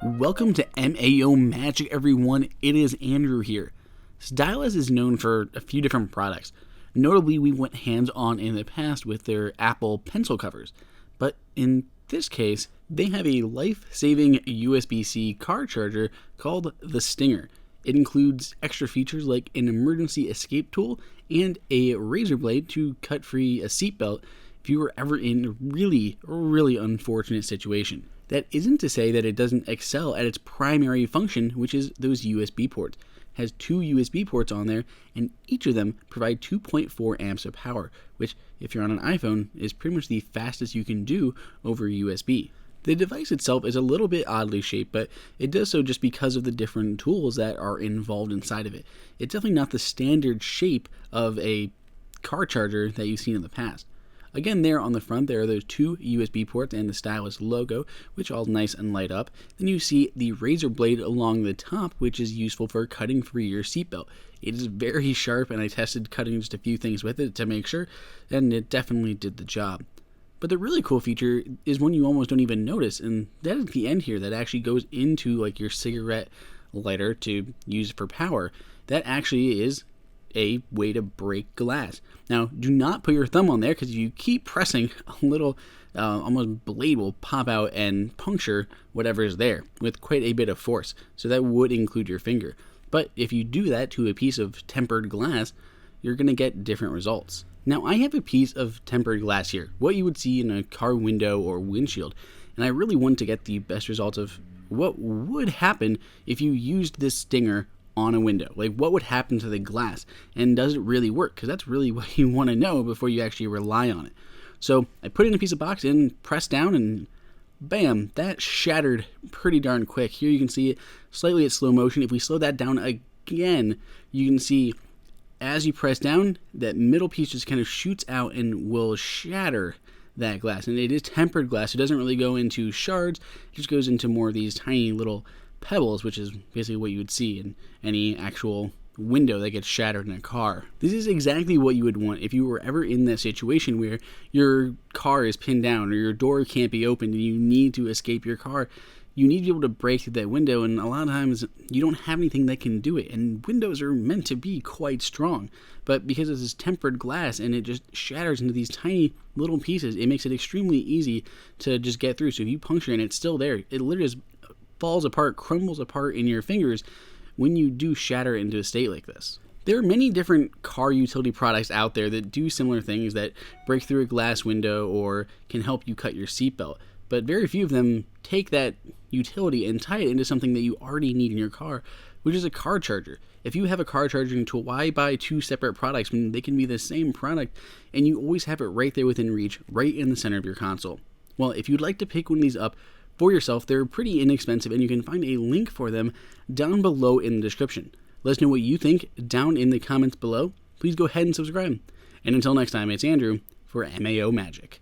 Welcome to MAO Magic, everyone. It is Andrew here. Ztylus is known for a few different products. Notably, we went hands-on in the past with their Apple pencil covers. But in this case, they have a life-saving USB-C car charger called the Stinger. It includes extra features like an emergency escape tool and a razor blade to cut free a seatbelt if you were ever in a really unfortunate situation. That isn't to say that it doesn't excel at its primary function, which is those USB ports. It has two USB ports on there, and each of them provide 2.4 amps of power, which, if you're on an iPhone, is pretty much the fastest you can do over USB. The device itself is a little bit oddly shaped, but it does so just because of the different tools that are involved inside of it. It's definitely not the standard shape of a car charger that you've seen in the past. Again, there on the front, there are those two USB ports and the Ztylus logo, which all nice and light up. Then you see the razor blade along the top, which is useful for cutting free your seatbelt. It is very sharp, and I tested cutting just a few things with it to make sure, and it definitely did the job. But the really cool feature is one you almost don't even notice, and that is the end here that actually goes into like your cigarette lighter to use for power. That actually is a way to break glass. Now, do not put your thumb on there, because if you keep pressing, a little almost blade will pop out and puncture whatever is there with quite a bit of force. So that would include your finger. But if you do that to a piece of tempered glass, you're going to get different results. Now, I have a piece of tempered glass here, what you would see in a car window or windshield, and I really want to get the best results of what would happen if you used this Stinger on a window. Like, what would happen to the glass, and does it really work? Because that's really what you want to know before you actually rely on it. So I put it in a piece of box and pressed down, and bam, that shattered pretty darn quick. Here you can see it slightly at slow motion. If we slow that down again, you can see as you press down, that middle piece just kind of shoots out and will shatter that glass. And it is tempered glass. It doesn't really go into shards. It just goes into more of these tiny little pebbles, which is basically what you would see in any actual window that gets shattered in a car. This is exactly what you would want if you were ever in that situation where your car is pinned down or your door can't be opened and you need to escape your car. You need to be able to break through that window, and a lot of times you don't have anything that can do it, and windows are meant to be quite strong, but because it's this tempered glass and it just shatters into these tiny little pieces, it makes it extremely easy to just get through. So if you puncture and it's still there, it literally just falls apart, crumbles apart in your fingers when you do shatter into a state like this. There are many different car utility products out there that do similar things, that break through a glass window or can help you cut your seatbelt, but very few of them take that utility and tie it into something that you already need in your car, which is a car charger. If you have a car charging tool, why buy two separate products when they can be the same product and you always have it right there within reach, right in the center of your console? Well, if you'd like to pick one of these up for yourself, they're pretty inexpensive, and you can find a link for them down below in the description. Let us know what you think down in the comments below. Please go ahead and subscribe. And until next time, it's Andrew for MAO Magic.